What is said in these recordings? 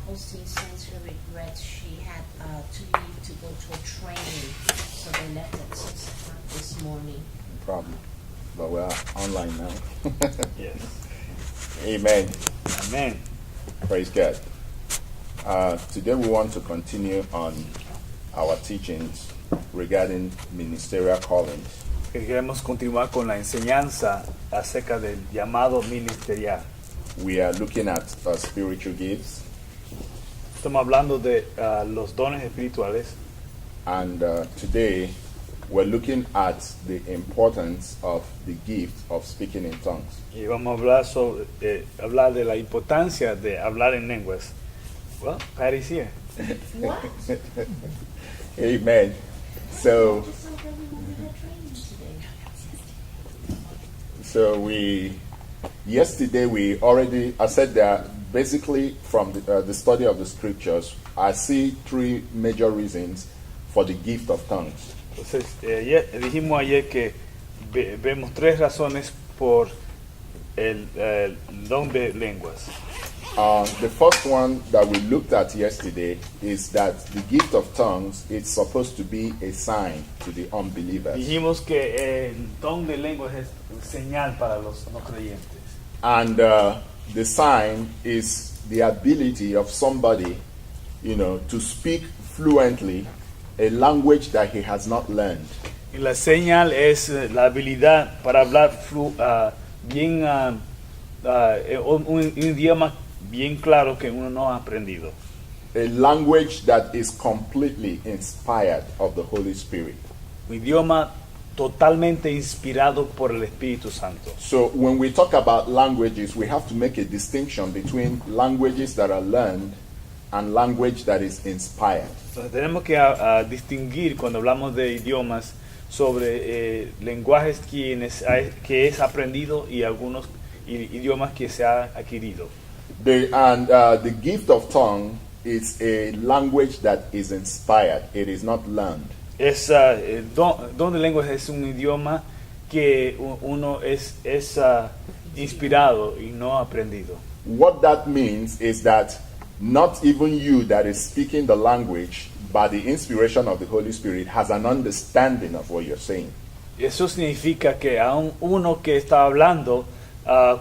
Apostle Sensor regrets she had to leave to go to a training, so they left at 6 o'clock this morning. No problem. But we're online now. Yes. Amen. Amén. Praise God. Today we want to continue on our teachings regarding ministerial callings. Queremos continuar con la enseñanza acerca del llamado ministerial. We are looking at spiritual gifts, Estamos hablando de los dones espirituales and today we're looking at the importance of the gift of speaking in tongues. y vamos a hablar hablar de la importancia de hablar en lenguas. Well, Patty's here. What? Amen. So, Just so that we had training today. yesterday I said that basically from the study of the scriptures, I see three major reasons for the gift of tongues. Entonces, dijimos ayer que vemos tres razones por el don de lenguas. The first one that we looked at yesterday is that the gift of tongues is supposed to be a sign to the unbelievers. Dijimos que el don de lenguas es señal para los no creyentes. And the sign is the ability of somebody, to speak fluently a language that he has not learned. Y la señal es la habilidad para hablar bien un idioma bien claro que uno no ha aprendido. A language that is completely inspired of the Holy Spirit. Un idioma totalmente inspirado por el Espíritu Santo. So when we talk about languages, we have to make a distinction between languages that are learned and language that is inspired. Entonces tenemos que distinguir cuando hablamos de idiomas sobre lenguajes que es aprendido y algunos idiomas que se ha adquirido. The gift of tongue is a language that is inspired. It is not learned. Don de lenguas es un idioma que uno es inspirado y no aprendido. What that means is that not even you that is speaking the language by the inspiration of the Holy Spirit has an understanding of what you're saying. Eso significa que aún uno que está hablando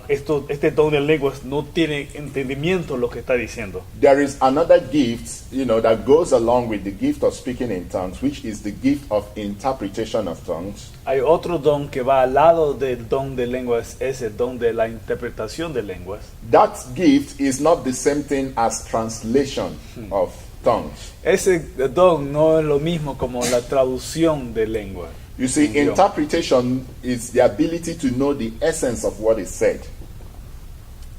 este don de lenguas no tiene entendimiento de lo que está diciendo. There is another gift, that goes along with the gift of speaking in tongues, which is the gift of interpretation of tongues. Hay otro don que va al lado del don de lenguas, es el don de la interpretación de lenguas. That gift is not the same thing as translation of tongues. Ese don no es lo mismo como la traducción de lengua. You see, interpretation is the ability to know the essence of what is said.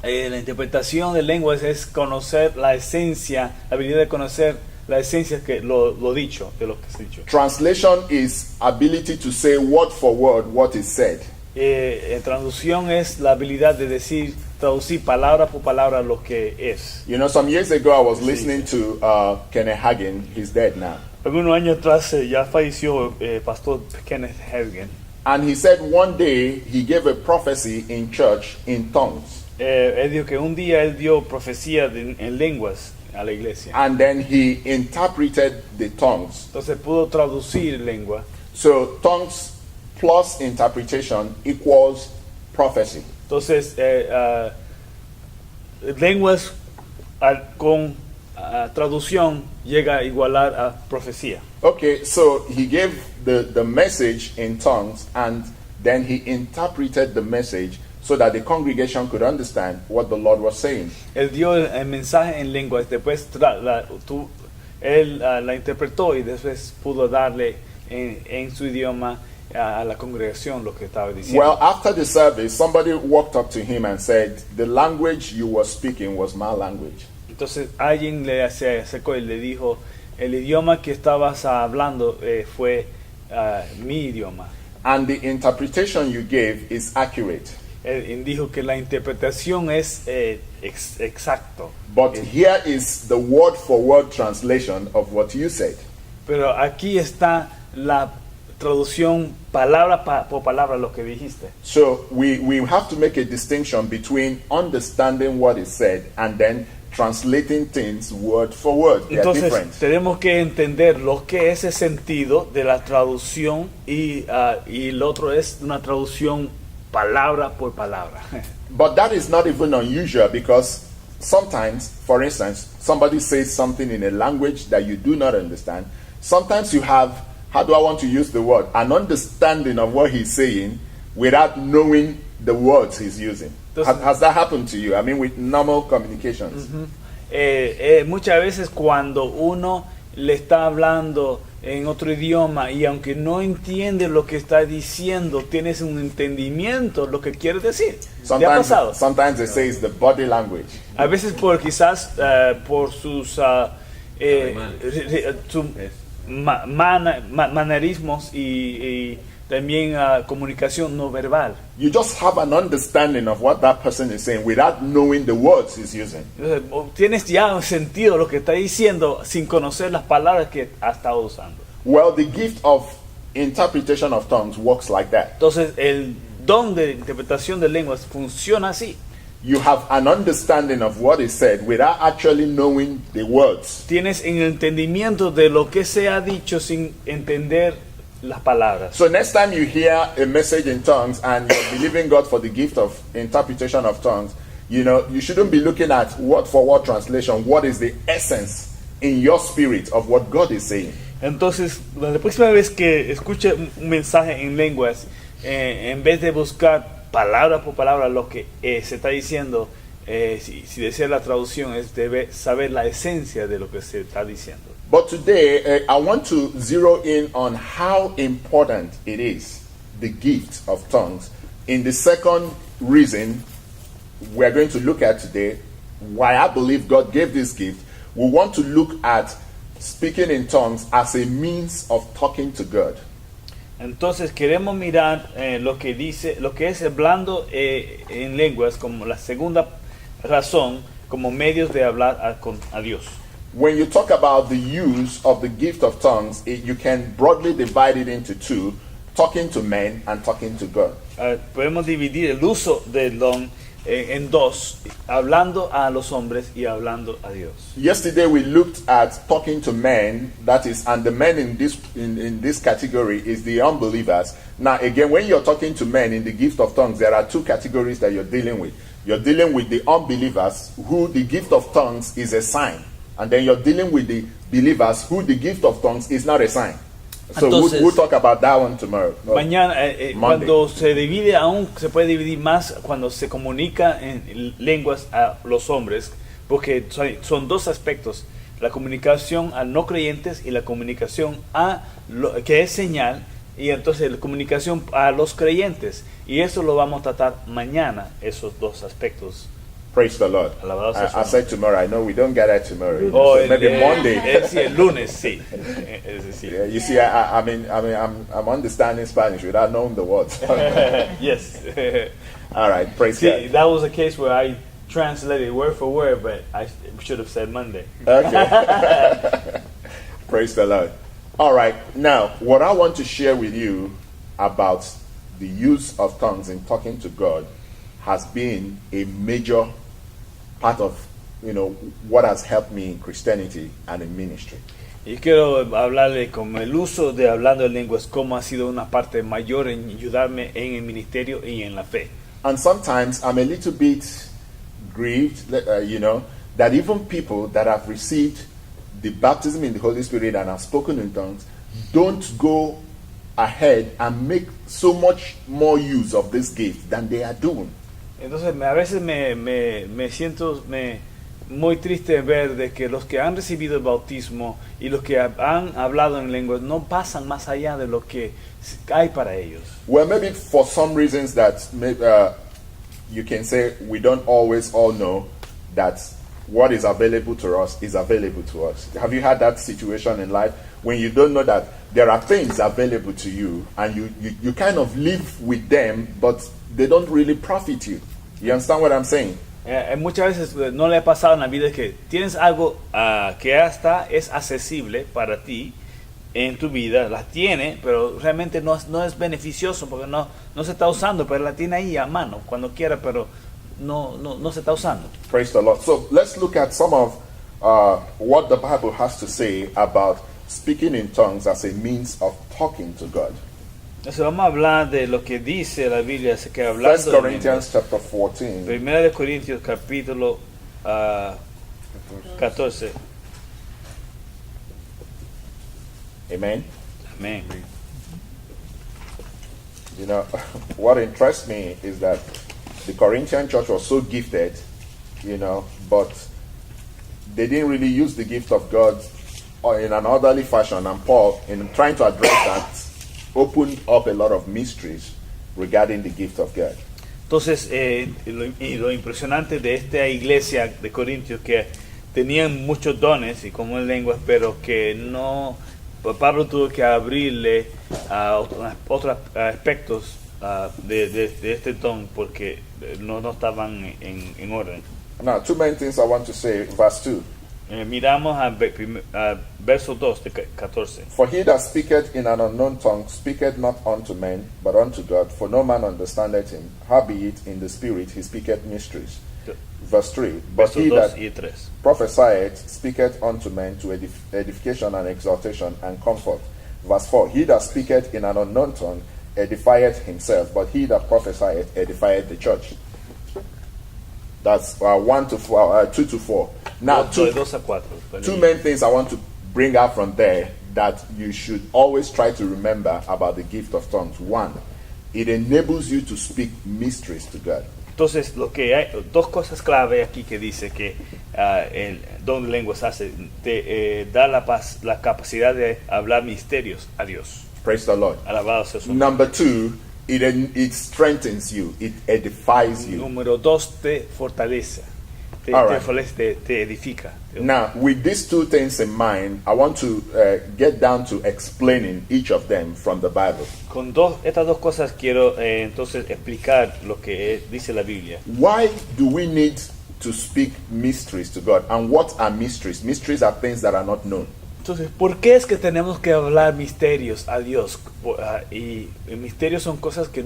La interpretación de lenguas es conocer la esencia, la habilidad de conocer la esencia que lo dicho, de lo que se ha dicho. Translation is ability to say word for word what is said. Traducción es la habilidad de traducir palabra por palabra lo que es. Some years ago I was listening to Kenneth Hagin. He's dead now. Algunos años atrás ya falleció pastor Kenneth Hagin. And he said one day he gave a prophecy in church in tongues. Él dijo que un día él dio profecía en lenguas a la iglesia. And then he interpreted the tongues. Entonces pudo traducir lengua. So tongues plus interpretation equals prophecy. Entonces lenguas con traducción llega a igualar a profecía. Okay, so he gave the message in tongues and then he interpreted the message so that the congregation could understand what the Lord was saying. Él dio el mensaje en lenguas, después él la interpretó y después pudo darle en su idioma a la congregación lo que estaba diciendo. Well, after the service, somebody walked up to him and said, the language you were speaking was my language. Entonces alguien se acercó y le dijo, el idioma que estabas hablando fue mi idioma. And the interpretation you gave is accurate. Él dijo que la interpretación es exacto. But here is the word for word translation of what you said. Pero aquí está la traducción palabra por palabra lo que dijiste. So we have to make a distinction between understanding what is said and then translating things word for word. They are Entonces different. tenemos que entender lo que es el sentido de la traducción y el otro es una traducción palabra por palabra. But that is not even unusual because sometimes, for instance, somebody says something in a language that you do not understand. Sometimes you have, how do I want to use the word, an understanding of what he's saying without knowing the words he's using. Has that happened to you? I mean, with normal communications. Muchas veces cuando uno le está hablando en otro idioma y aunque no entiende lo que está diciendo, tienes un entendimiento lo que quiere decir. ¿Te ha pasado? Sometimes they say it's the body language. A veces quizás por sus manerismos y también comunicación no verbal. You just have an understanding of what that person is saying without knowing the words he's using. Entonces, tienes ya un sentido de lo que está diciendo sin conocer las palabras que ha estado usando. Well, the gift of interpretation of tongues works like that. Entonces, el don de interpretación de lenguas funciona así. You have an understanding of what is said without actually knowing the words. Tienes el entendimiento de lo que se ha dicho sin entender las palabras. So next time you hear a message in tongues and you're believing God for the gift of interpretation of tongues, you know, you shouldn't be looking at word for word translation. What is the essence in your spirit of what God is saying? Entonces, la próxima vez que escuche un mensaje en lenguas, en vez de buscar palabra por palabra lo que se está diciendo, si desea la traducción, debe saber la esencia de lo que se está diciendo. But today, I want to zero in on how important it is, the gift of tongues. In the second reason we're going to look at today, why I believe God gave this gift, we want to look at speaking in tongues as a means of talking to God. Entonces queremos mirar lo que es hablando en lenguas como la segunda razón, como medios de hablar a Dios. When you talk about the use of the gift of tongues, you can broadly divide it into two, talking to men and talking to God. Podemos dividir el uso del don en dos, hablando a los hombres y hablando a Dios. Yesterday we looked at talking to men, that is, and the men in this category is the unbelievers. Now again, when you're talking to men in the gift of tongues, there are two categories that you're dealing with. You're dealing with the unbelievers, who the gift of tongues is a sign. And then you're dealing with the believers, who the gift of tongues is not a sign. So Entonces, we'll talk about that one tomorrow. Mañana, cuando se divide, aún se puede dividir más cuando se comunica en lenguas a los hombres, porque son dos aspectos: la comunicación a no creyentes y la comunicación que es señal, y entonces la comunicación a los creyentes. Y eso lo vamos a tratar mañana, esos dos aspectos. Praise the Lord. Alabado sea su I said tomorrow. I know we don't get that tomorrow. Oh, So maybe Monday. Sí, el lunes, sí. Es decir. Yeah, you see, I'm understanding Spanish without knowing the words. Yes. All right, praise See, God. that was a case where I translated word for word, but I should have said Monday. Okay. Praise the Lord. All right, now what I want to share with you about the use of tongues in talking to God has been a major part of, what has helped me in Christianity and in ministry. Y quiero hablarle como el uso de hablando en lenguas, cómo ha sido una parte mayor en ayudarme en el ministerio y en la fe. And sometimes I'm a little bit grieved, that even people that have received the baptism in the Holy Spirit and have spoken in tongues don't go ahead and make so much more use of this gift than they are doing. Entonces a veces me siento muy triste ver de que los que han recibido el bautismo y los que han hablado en lenguas no pasan más allá de lo que hay para ellos. Well, maybe for some reasons that you can say we don't always all know that what is available to us is available to us. Have you had that situation in life when you don't know that there are things available to you and you kind of live with them, but they don't really profit you? You understand what I'm saying? Muchas veces no le ha pasado en la vida que tienes algo que hasta es accesible para ti en tu vida, la tiene, pero realmente no es beneficioso porque no se está usando, pero la tiene ahí a mano cuando quiera, pero no se está usando. Praise the Lord. So let's look at some of what the Bible has to say about speaking in tongues as a means of talking to God. Entonces vamos a hablar de lo que dice la Biblia, así que 1 hablando Corinthians chapter 14. Primera de Corintios capítulo 14. Amen. Amén. You know, what interests me is that the Corinthian church was so gifted, you know, but they didn't really use the gift of God in an orderly fashion. And Paul, in trying to address that, opened up a lot of mysteries regarding the gift of God. Entonces, lo impresionante de esta iglesia de Corintios que tenían muchos dones y como en lenguas, pero que no, Pablo tuvo que abrirle a otros aspectos de este don porque no estaban en orden. Now, two main things I want to say, verse 2. Miramos a verso 2 de 14. For he that speaketh in an unknown tongue speaketh not unto men, but unto God, for no man understandeth him. Howbeit in the spirit he speaketh mysteries. Verse 3. But Verso he 2 that y 3. prophesieth speaketh unto men to edification and exhortation and comfort. Verse 4. He that speaketh in an unknown tongue edifieth himself, but he that prophesieth edifieth the church. That's 2 to 4. Now, De 2 a 4. two main things I want to bring out from there that you should always try to remember about the gift of tongues. One, it enables you to speak mysteries to God. Entonces, lo que hay, dos cosas clave aquí que dice que el don de lenguas hace, te da la capacidad de hablar misterios a Dios. Praise the Lord. Alabado sea su nombre. Number two, it strengthens you. It edifies you. Número 2, te fortalece. Te edifica. Now, with these two things in mind, I want to get down to explaining each of them from the Bible. Con estas dos cosas quiero entonces explicar lo que dice la Biblia. Why do we need to speak mysteries to God? And what are mysteries? Mysteries are things that are not known. Entonces, ¿por qué es que tenemos que hablar misterios a Dios? Y misterios son cosas que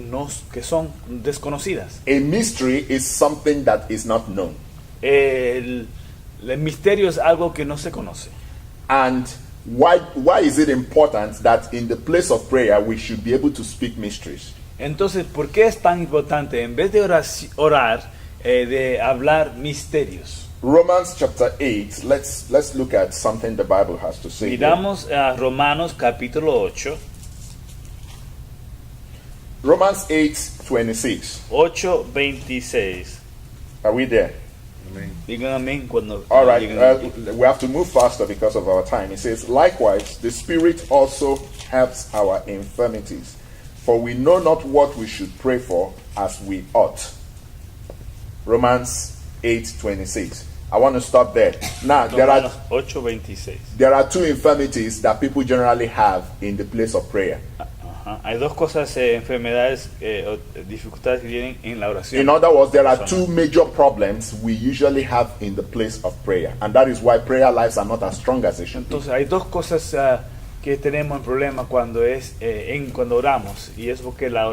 son desconocidas. A mystery is something that is not known. El misterio es algo que no se conoce. And why is it important that in the place of prayer we should be able to speak mysteries? Entonces, ¿por qué es tan importante en vez de orar de hablar misterios? Romans chapter 8, let's look at something the Bible has to say. Miramos a Romanos capítulo 8. Romans 8:26. 8:26. Are we there? Digan amén cuando All right, lleguen. we have to move faster because of our time. It says, likewise, the Spirit also helps our infirmities, for we know not what we should pray for as we ought. Romans 8:26. I want to stop there. Now, Romanos 8:26. there are two infirmities that people generally have in the place of prayer. Ajá. Hay dos cosas, enfermedades o dificultades que tienen en la oración. In other words, there are two major problems we usually have in the place of prayer, and that is why prayer lives are not as strong as they should be. Entonces hay dos cosas que tenemos en problema cuando cuando oramos, y es porque la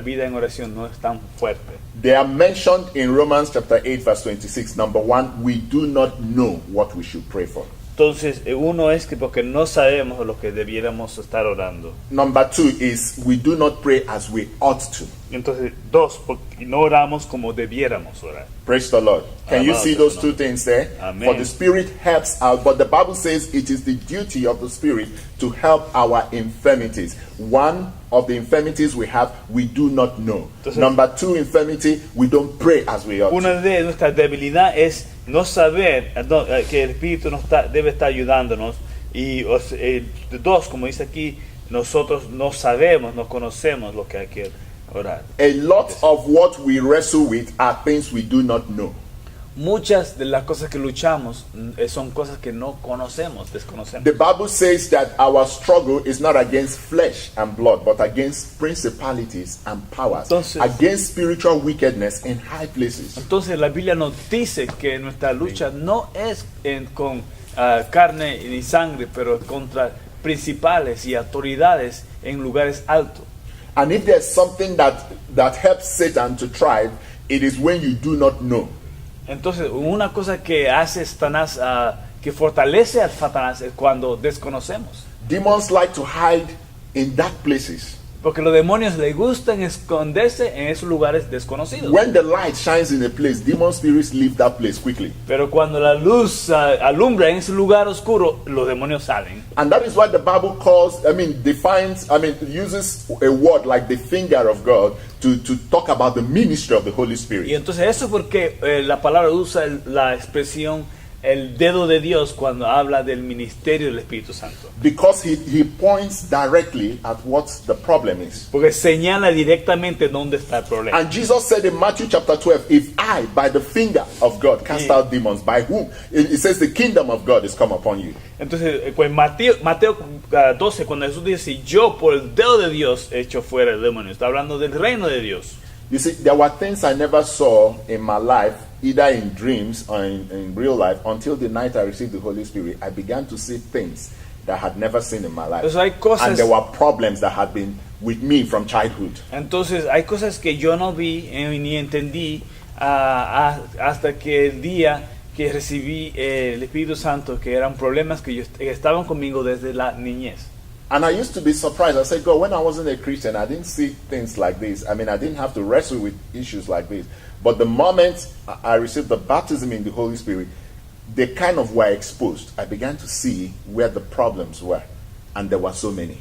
vida en oración no es tan fuerte. They are mentioned in Romans chapter 8 verse 26. Number one, we do not know what we should pray for. Entonces, uno es que porque no sabemos lo que debiéramos estar orando. Number two is we do not pray as we ought to. Entonces, dos, porque no oramos como debiéramos orar. Praise the Lord. Can you see those two things there? Amen. For the Spirit helps out, but the Bible says it is the duty of the Spirit to help our infirmities. One of the infirmities we have, we do not know. Entonces, Number two infirmity, we don't pray as we ought to. Una de nuestras debilidades es no saber que el Espíritu debe estar ayudándonos. Y dos, como dice aquí, nosotros no sabemos, no conocemos lo que hay que orar. A lot of what we wrestle with are things we do not know. Muchas de las cosas que luchamos son cosas que no conocemos, desconocemos. The Bible says that our struggle is not against flesh and blood, but against principalities and powers, against spiritual wickedness in high places. Entonces la Biblia nos dice que nuestra lucha no es con carne ni sangre, pero contra principales y autoridades en lugares altos. And if there's something that helps Satan to thrive, It is when you do not know. Entonces, una cosa que hace Satanás, que fortalece a Satanás es cuando desconocemos. Demons like to hide in dark places. Porque los demonios les gustan esconderse en esos lugares desconocidos. When the light shines in a place, demon spirits leave that place quickly. Pero cuando la luz alumbra en ese lugar oscuro, los demonios salen. And that is why the Bible uses a word like the finger of God to talk about the ministry of the Holy Y Spirit. entonces eso es porque la palabra usa la expresión el dedo de Dios cuando habla del ministerio del Espíritu Santo. Because he points directly at what the problem is. Porque señala directamente dónde está el problema. And Jesus said in Matthew chapter 12, if I, by the finger of God, cast out demons, by whom? It says the kingdom of God is come upon you. Entonces, pues Mateo 12, cuando Jesús dice, si yo por el dedo de Dios he hecho fuera el demonio, está hablando del reino de Dios. You see, there were things I never saw in my life, either in dreams or in real life, until the night I received the Holy Spirit. I began to see things that I had never seen in my life. Entonces, hay cosas, and there were problems that had been with me from childhood. Entonces hay cosas que yo no vi ni entendí hasta que el día que recibí el Espíritu Santo, que eran problemas que estaban conmigo desde la niñez. And I used to be surprised. I said, God, when I wasn't a Christian, I didn't see things like this. I mean, I didn't have to wrestle with issues like this. But the moment I received the baptism in the Holy Spirit, they kind of were exposed. I began to see where the problems were. And there were so many.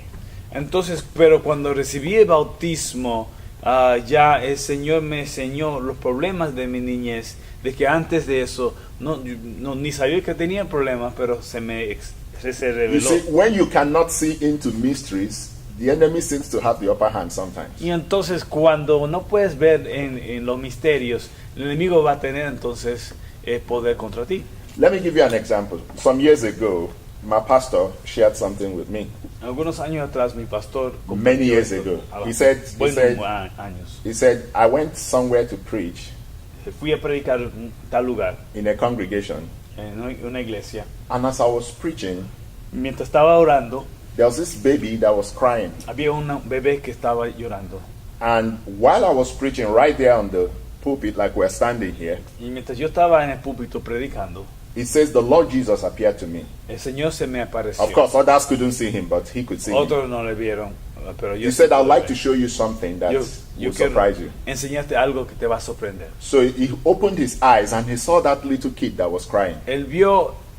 Entonces, pero cuando recibí el bautismo, ya el Señor me enseñó los problemas de mi niñez, de que antes de eso, ni sabía que tenía problemas, pero se reveló. You see, when you cannot see into mysteries, the enemy seems to have the upper hand sometimes. Y entonces cuando no puedes ver en los misterios, el enemigo va a tener entonces poder contra ti. Let me give you an example. Some years ago, my pastor shared something with me. Algunos años atrás mi pastor, Many years ago, he said, I went somewhere to preach fui a predicar en tal lugar, in a congregation, en una iglesia. and as I was preaching, Mientras estaba orando, there was this baby that was crying. había un bebé que estaba llorando. And while I was preaching right there on the pulpit, like we're standing here, Y mientras yo estaba en el púlpito predicando, it says the Lord Jesus appeared to me. el Señor se me apareció. Of course, others couldn't see him, but he could see him. Otros no le vieron, pero yo He sí said, I'd pude like ver. to show you something that Yo will quiero surprise you. enseñarte algo que te va a sorprender. So he opened his eyes and he saw that little kid that was crying. Él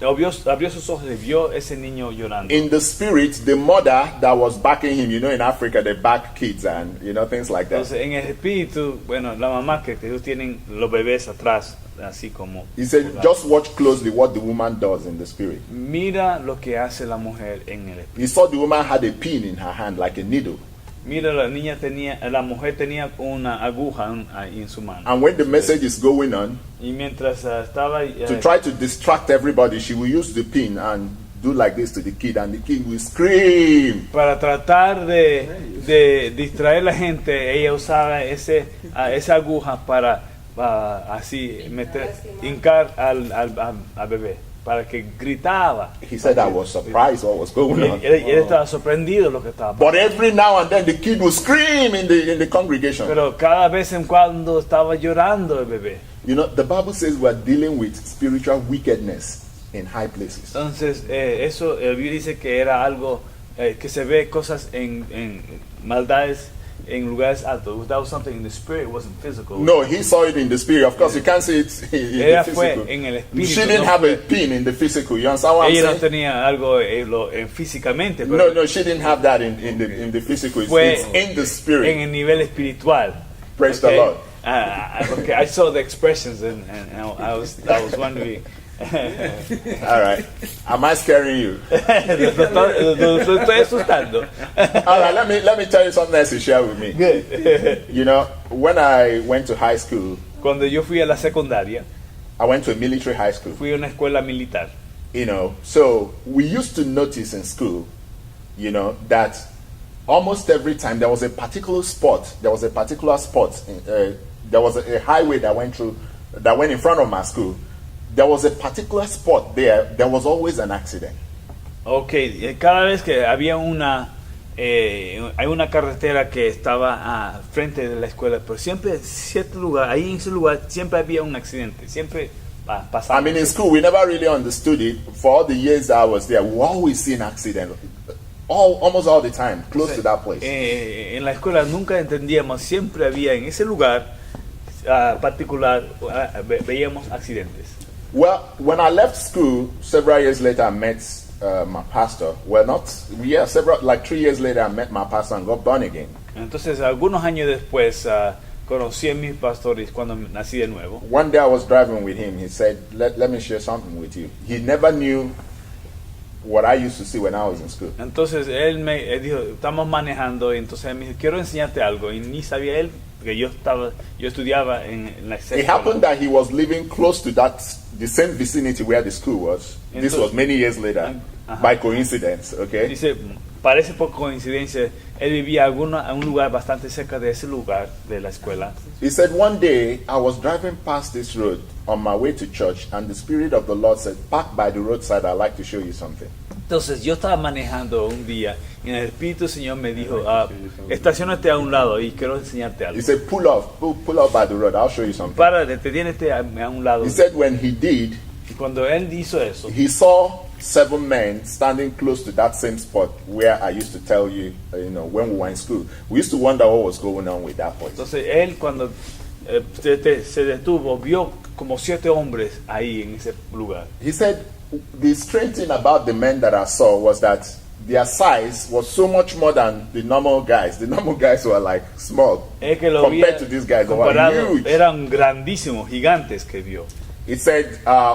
abrió sus ojos y vio ese niño llorando. In the spirit, the mother that was backing him, in Africa they back kids and things like that. Entonces, en el espíritu, bueno, la mamá que ellos tienen los bebés atrás, así como. He said, just watch closely what the woman does in the spirit. Mira lo que hace la mujer en el espíritu. He saw the woman had a pin in her hand, like a needle. Mira, la mujer tenía una aguja ahí en su mano. And when the message is going on, Y mientras estaba to try to distract everybody, she will use the pin and do like this to the kid, and the kid will scream. para tratar de distraer a la gente, ella usaba esa aguja para así hincar al bebé, para que gritaba. He said, I was surprised what was going on. Y él estaba sorprendido de lo que estaba pasando. But every now and then the kid will scream in the congregation. Pero cada vez en cuando estaba llorando el bebé. The Bible says we're dealing with spiritual wickedness in high places. Entonces, eso, el Biblia dice que era algo que se ve cosas en maldades en lugares altos. That was something in the spirit, it wasn't physical. No, he saw it in the spirit. Of course, you can't see it in the Fue physical. en el espíritu. She didn't have a pin in the physical. You understand what I'm Ella no saying? tenía algo físicamente, pero No, she didn't have that in the physical. Fue It's in the en spirit. el nivel espiritual. Praise the Lord. Okay, I saw the expressions and I was wondering. All right. Am I scaring you? Lo estoy asustando. All right. Let me tell you something else to share with me. Good. When I went to high school, Cuando yo fui a la secundaria, I went to a military high school. fui a una escuela militar. So we used to notice in school, that almost every time there was a particular spot. There was a highway that went in front of my school. There was a particular spot there was always an accident. Okay, cada vez que había una hay una carretera que estaba a frente de la escuela, pero siempre cierto lugar, ahí en ese lugar siempre había un accidente, siempre pasaba. I mean, in school, we never really understood it. For all the years that I was there, we always see an accident. Almost all the time, close to that place. En la escuela nunca entendíamos, siempre había en ese lugar particular, veíamos accidentes. Well, when I left school, several years later, I met my pastor. Well, like 3 years later, I met my pastor and got born again. Entonces, algunos años después, conocí a mis pastores cuando nací de nuevo. One day I was driving with him. He said, let me share something with you. He never knew what I used to see when I was in school. Entonces él dijo, estamos manejando, y entonces él me dijo, quiero enseñarte algo, y ni sabía él que yo estudiaba en la escuela. It happened that he was living close to the same vicinity where the school was. This was many years later, by coincidence, okay? Dice, parece por coincidencia, él vivía en un lugar bastante cerca de ese lugar de la escuela. He said, one day I was driving past this road on my way to church, and the Spirit of the Lord said, park by the roadside, I'd like to show you something. Entonces yo estaba manejando un día y el Espíritu del Señor me dijo, estacionate a un lado y quiero enseñarte algo. He said, pull off by the road, I'll show you something. Deténete a un lado. He said when he did, Y cuando él hizo eso, he saw 7 men standing close to that same spot where I used to tell you, when we were in school. We used to wonder what was going on with that place. entonces él cuando se detuvo, vio como 7 hombres ahí en ese lugar. He said, the strange thing about the men that I saw was that their size was so much more than the normal guys. The normal guys were like small Es que lo compared vi to these guys. They were comparado, huge. eran grandísimos, gigantes que vio. He said,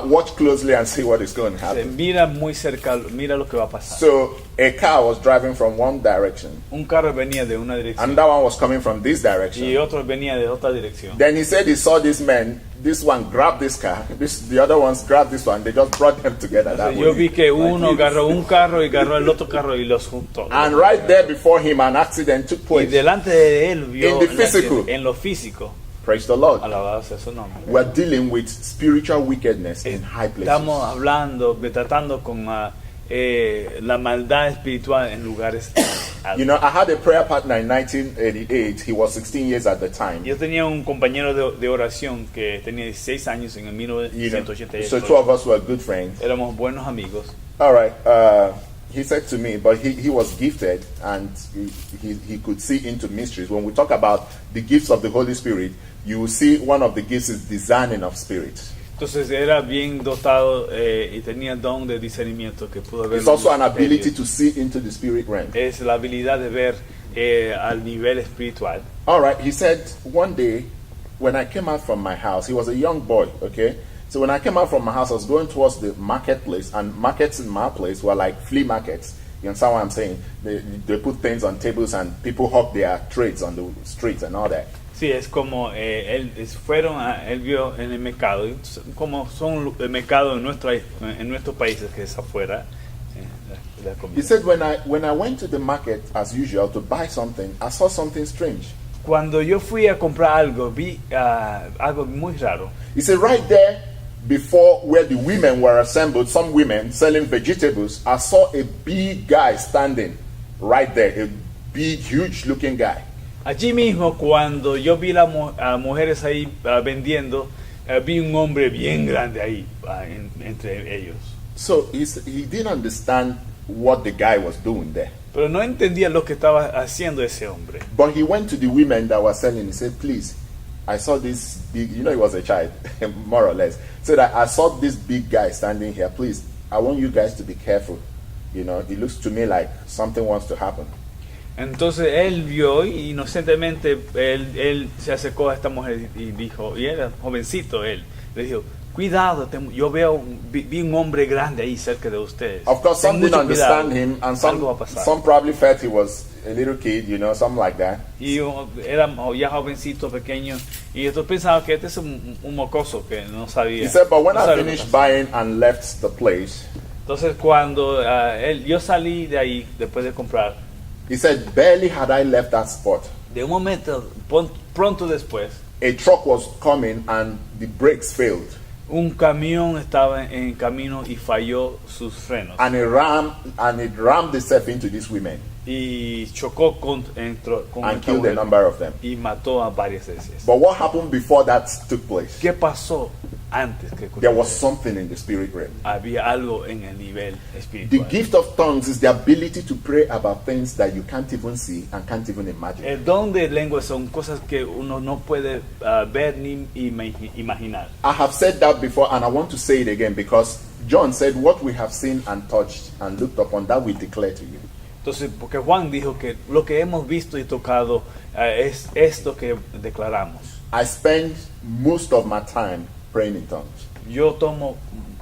watch closely and see what is going to Se happen. mira muy cerca, mira lo que va a pasar. So a car was driving from one direction. Un carro venía de una dirección Another one was coming from this y direction. otro venía de otra dirección. Then he said he saw these men. This one grabbed this car. The other ones grabbed this one. They just brought them together. That Yo way. vi que uno agarró un carro y agarró el otro carro y los juntó. And right there before him, an accident took Y place. delante de él vio In the physical. en lo físico. Praise the Lord. Alabado sea su nombre. We're dealing with spiritual wickedness in high places. Estamos hablando, tratando con la maldad espiritual en lugares altos. You know, I had a prayer partner in 1988. He was 16 years at the time. Yo tenía un compañero de oración que tenía 16 años en el You know, 1988. so 2 of us were good friends. Éramos buenos amigos. All right. He said to me, but he was gifted and he could see into mysteries. When we talk about the gifts of the Holy Spirit, you will see one of the gifts is discerning of spirits. Entonces era bien dotado y tenía don de discernimiento que pudo ver. It's also an ability to see into the spirit realm. Es la habilidad de ver al nivel espiritual. All right. He said one day when I came out from my house, he was a young boy, okay? So when I came out from my house, I was going towards the marketplace, and markets in my place were like flea markets. You understand what I'm saying? They put things on tables and people hawk their trades on the streets and all that. Sí, es como él vio en el mercado, como son el mercado en nuestros países que es afuera. La comida. He said when I went to the market as usual to buy something, I saw something strange. Cuando yo fui a comprar algo, vi algo muy raro. He said right there before where the women were assembled, some women selling vegetables, I saw a big guy standing right there, a big, huge looking guy. Allí mismo, cuando yo vi a mujeres ahí vendiendo, vi un hombre bien grande ahí entre ellos. So he didn't understand what the guy was doing there. Pero no entendía lo que estaba haciendo ese hombre. But he went to the women that were selling. He said, please, I saw this big, he was a child, more or less. So that I saw this big guy standing here. Please, I want you guys to be careful. It looks to me like something wants to happen. Entonces él vio y inocentemente él se acercó a esta mujer y dijo, y era jovencito él, le dijo, cuidado, yo vi un hombre grande ahí cerca de ustedes. Of course, some didn't understand him, and algo va a pasar. some probably felt he was a little kid, something like that. Y era ya jovencito, pequeño, y yo pensaba que este es un mocoso que no sabía. He said, but when no I sabía lo que finished pasaba. buying and left the place, Entonces cuando yo salí de ahí después de comprar, he said, barely had I left that spot, de un momento pronto después, a truck was coming and the brakes failed. un camión estaba en camino y falló sus frenos. And it rammed itself into these women. y chocó con and esta killed a mujer number of them. y mató a varias veces. But what happened before that took place? ¿Qué pasó antes que ocurrió? There was something in the spirit realm. Había algo en el nivel The espiritual. gift of tongues is the ability to pray about things that you can't even see and can't even imagine. El don de lenguas son cosas que uno no puede ver ni imaginar. I have said that before and I want to say it again because John said, what we have seen and touched and looked upon, that we declare to you. Entonces, porque Juan dijo que lo que hemos visto y tocado es esto que declaramos. I spend most of my time praying in tongues. Yo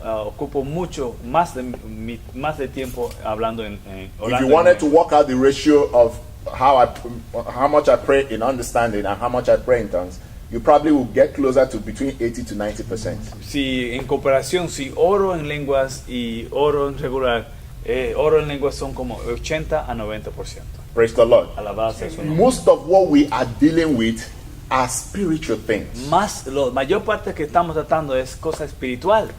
ocupo mucho más de tiempo hablando If orando you wanted to en work out the ratio of how much I pray in understanding and how much I pray in tongues, you probably will get closer to between 80 to 90%. Si en comparación, si oro en lenguas y oro en regular, oro en lenguas son como 80 a 90%. Praise the Lord. Alabado sea su nombre. Most of what we are dealing with are spiritual things. Mayor parte que estamos tratando es cosa espiritual.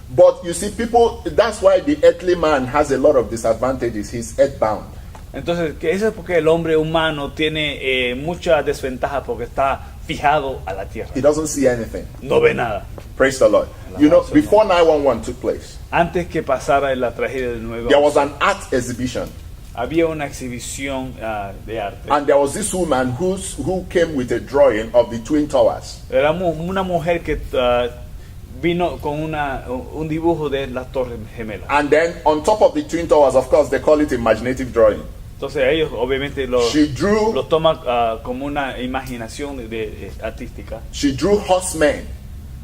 But you see, people, that's why the earthly man has a lot of disadvantages. He's earthbound. Entonces, que eso es porque el hombre humano tiene mucha desventaja porque está fijado a la tierra. He doesn't see anything. No ve nada. Praise the Lord. You know, before 911 took place, Antes que pasara la tragedia del 9/11, there was an art exhibition. había una exhibición de arte. And there was this woman who came with a drawing of the Twin Towers. Era una mujer que vino con un dibujo de las Torres Gemelas. And then on top of the Twin Towers, of course, they call it imaginative drawing. Entonces ellos obviamente She drew lo toman como una imaginación artística. She drew horsemen,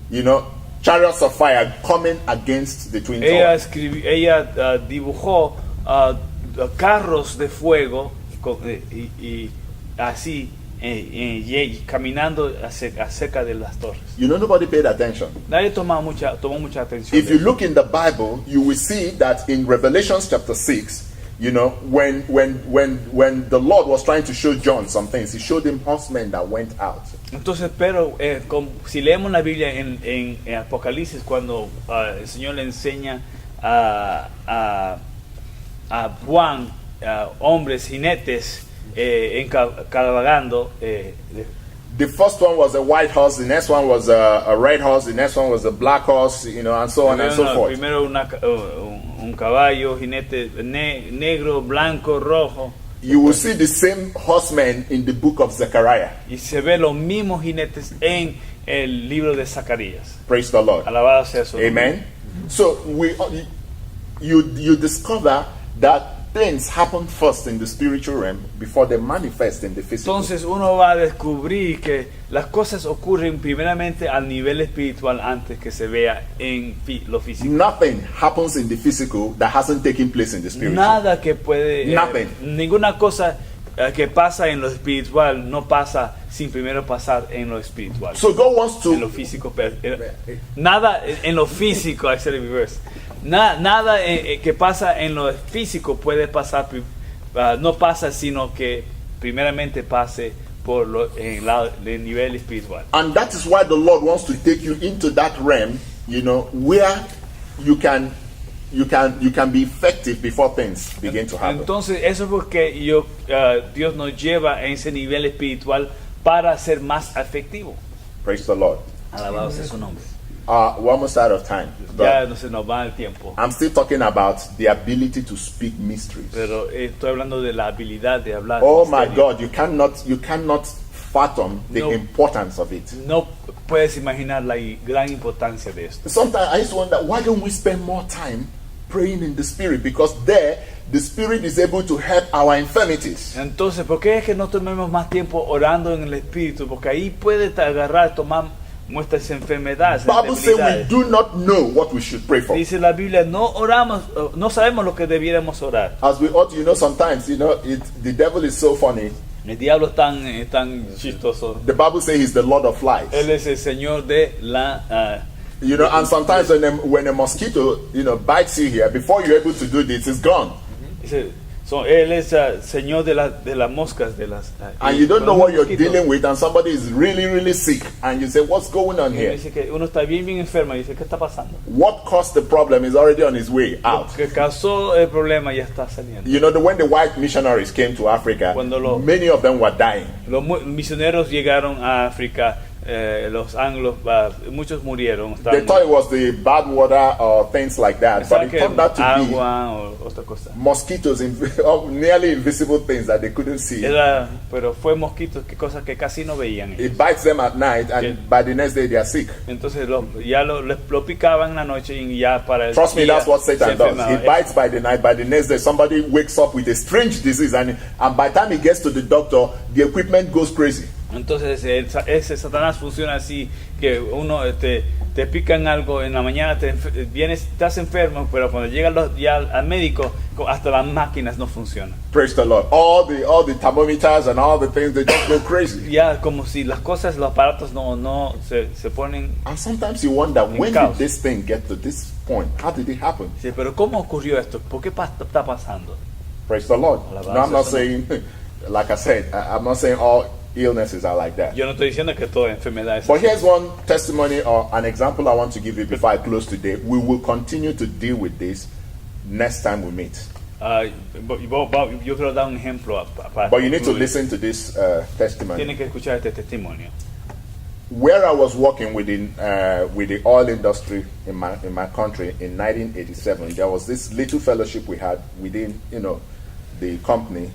you know, chariots of fire coming against the Twin Ella Towers. ella dibujó carros de fuego y así caminando acerca de las torres. You know, nobody paid attention. Nadie tomó mucha atención. If you look in the Bible, you will see that in Revelation chapter 6, you know, when the Lord was trying to show John some things, he showed him horsemen that went out. Entonces, pero si leemos la Biblia en Apocalipsis, cuando el Señor le enseña a Juan hombres, jinetes, cabalgando. The first one was a white horse, the next one was a red horse, the next one was a black horse, you know, and so on and so forth. Primero un caballo, jinete negro, blanco, rojo. You will see the same horsemen in the book of Zechariah. Y se ve los mismos jinetes en el libro de Zacarías. Praise the Lord. Alabado sea su nombre. Amen. So you discover that things happen first in the spiritual realm before they manifest in the physical. Entonces uno va a descubrir que las cosas ocurren primeramente al nivel espiritual antes que se vea en lo físico. Nothing happens in the physical that hasn't taken place in the spiritual. Nada que puede, Nothing. ninguna cosa que pasa en lo espiritual no pasa sin primero pasar en lo espiritual. So God wants En lo to físico, nada en lo físico, I said it reverse. Nada que pasa en lo físico puede pasar, no pasa, sino que primeramente pase por el nivel espiritual. and that is why the Lord wants to take you into that realm, you know, where you can be effective before things begin to happen. Entonces eso es porque Dios nos lleva a ese nivel espiritual para ser más efectivo. Praise the Lord. Alabado sea su nombre. We're almost out of time. Ya But no se nos va el tiempo. I'm still talking about the ability to speak mysteries. Pero estoy hablando de la habilidad de hablar. Oh my misterio. God, you cannot fathom the No. importance of it. No puedes imaginar la gran importancia de esto. Sometimes I just wonder, why don't we spend more time praying in the Spirit? Because there, the Spirit is able to help our infirmities. Entonces, ¿por qué es que no tomemos más tiempo orando en el Espíritu? Porque ahí puede tomar nuestras enfermedades. Bible says we debilidades. do not know what we should pray for. Dice la Biblia, no sabemos lo que debiéramos orar. As we ought, you know, sometimes, you know, the devil is so funny. El diablo es tan chistoso. The Bible says he's the Lord of lies. Él es el Señor de la... You know, and sometimes when a mosquito, you know, bites you here, before you're able to do this, it's gone. dice, Él es señor de las moscas, de las... And you don't know what you're mosquitos. dealing with, and somebody is really, really sick, and you say, what's going on Y here? dice que uno está bien enfermo y dice, ¿qué está pasando? What caused the problem is already on his way out. Lo que causó el problema ya está saliendo. You know, when the white missionaries came to Africa, Cuando many of them were dying. Los misioneros llegaron a África, los anglos, muchos murieron. They thought it was the bad water or things like that, but Pensaban it que turned out to be agua o otra cosa. mosquitoes, nearly invisible things that they couldn't see. Pero fue mosquitos, que cosas que casi no veían. It bites them at night, and Yeah. by the next day they are sick. Entonces ya lo picaban en la noche y ya para el Trust me, día that's what se Satan does. enfermaba. He bites by the night. By the next day, somebody wakes up with a strange disease, and by the time he gets to the doctor, the equipment goes crazy. Entonces ese Satanás funciona así, que uno te pican algo en la mañana, estás enfermo, pero cuando llegas ya al médico, hasta las máquinas no funcionan. Praise the Lord. All the thermometers and all the things, they just go crazy. Ya como si las cosas, los aparatos no se ponen. And sometimes you wonder, when caos. did this thing get to this point? How did it happen? Sí, pero ¿cómo ocurrió esto? ¿Por qué está pasando? Praise the Lord. Alabanza No, I'm not al saying, like I said, I'm not saying all illnesses are like that. Yo no estoy diciendo que toda enfermedad es But así. here's one testimony or an example I want to give you before I close today. We will continue to deal with this next time we meet. Yo quiero dar un ejemplo para But you need to concluir. listen to this testimony. Tienen que escuchar este testimonio. Where I was working with the oil industry in my country in 1987, there was this little fellowship we had within the company.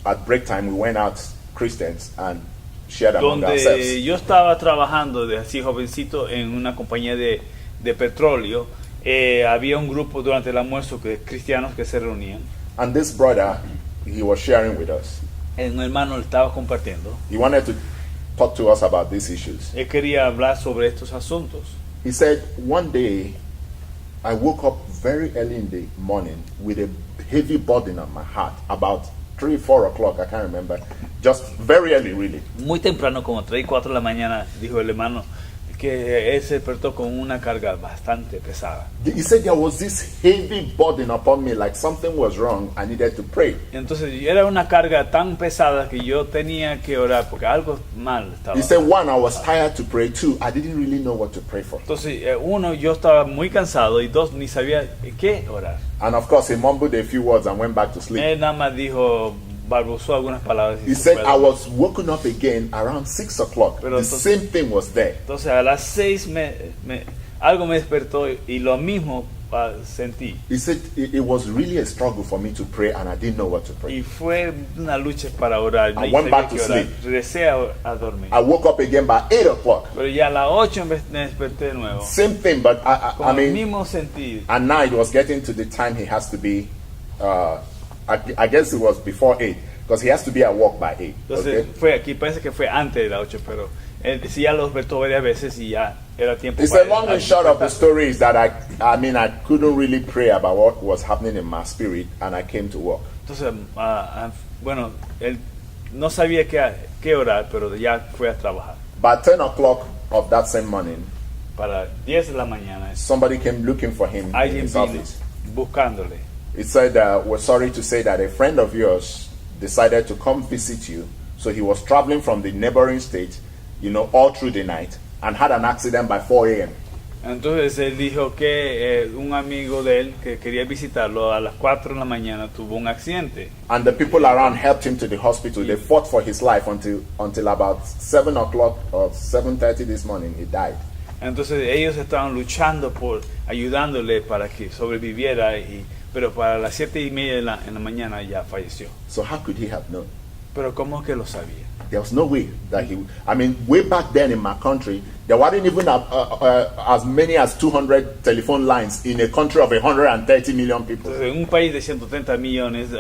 At break time, we went out Christians and shared among Donde ourselves. yo estaba trabajando de así jovencito en una compañía de petróleo, había un grupo durante el almuerzo de cristianos que se reunían. And this brother, he was sharing with us. Un hermano le estaba compartiendo. He wanted to talk to us about these issues. Él quería hablar sobre estos asuntos. He said, one day, I woke up very early in the morning with a heavy burden on my heart, about 3, 4 o'clock, I can't remember, just very early, really. Muy temprano, como 3 y 4 de la mañana, dijo el hermano que él se despertó con una carga bastante pesada. He said there was this heavy burden upon me, like something was wrong, I needed to pray. Entonces era una carga tan pesada que yo tenía que orar porque algo mal estaba. He said, one, I was tired to pray. 2, I didn't really know what to pray for. Entonces, uno, yo estaba muy cansado y 2, ni sabía qué orar. And of course, he mumbled a few words and went back to sleep. Él nada más dijo, balbuceó algunas palabras. Y He se said, fue. I was woken up again around 6 o'clock. Pero The entonces- same thing was there. Entonces a las 6 algo me despertó y lo mismo sentí. He said, it was really a struggle for me to pray and I didn't know what to pray. Y fue una lucha para orar. I y went sabía back qué to orar. sleep. Regresé a dormir. I woke up again by 8 o'clock. Pero ya a las 8 me desperté de nuevo. Same thing, but Con I el mean, mismo sentido. and now it was getting to the time he has to be, I guess it was before 8, because he has to be at work by 8. Entonces Okay? fue aquí, parece que fue antes de las 8, pero él sí ya lo despertó varias veces y ya era tiempo He said, long and short of the despertar. story is that I couldn't really pray about what was happening in my spirit, and I came to work. Entonces, bueno, él no sabía qué orar, pero ya fue a trabajar. By 10 o'clock of that same morning, Para 10 de la mañana, somebody came looking for him in alguien his vino office. buscándole. It said, we're sorry to say that a friend of yours decided to come visit you. So he was traveling from the neighboring state, all through the night, and had an accident by 4 a.m. Entonces él dijo que un amigo de él que quería visitarlo a las 4 de la mañana tuvo un accidente. And the people around helped him to the hospital. They fought for his life until about 7 o'clock or 7:30 this morning, he died. Entonces ellos estaban luchando por ayudándole para que sobreviviera, pero para las 7:30 en la mañana ya falleció. So how could he have known? Pero ¿cómo que lo sabía? There was no way that way back then in my country, there weren't even as many as 200 telephone lines in a country of 130 million people. Entonces, en un país de 130 millones,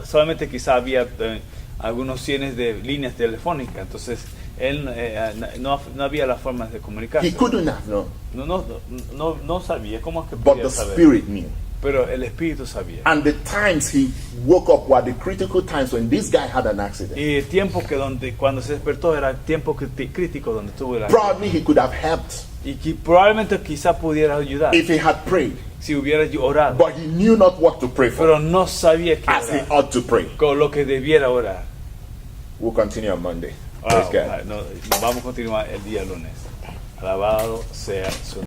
solamente quizá había algunos cientos de líneas telefónicas. Entonces, él no había las formas de comunicarse. He couldn't have known, No sabía. ¿Cómo es que but podía the saber? Spirit knew. Pero el Espíritu sabía. And the times he woke up were the critical times when this guy had an accident. Y el tiempo cuando se despertó era el tiempo crítico donde tuvo el accidente. Probably he could have helped Y que probablemente quizá pudiera ayudar if he had prayed, si hubiera orado. but he knew not what to pray for Pero no sabía qué as he orar, ought to pray. con lo que debiera orar. We'll continue on Monday. Wow, Praise God. no, vamos a continuar el día lunes. Alabado sea su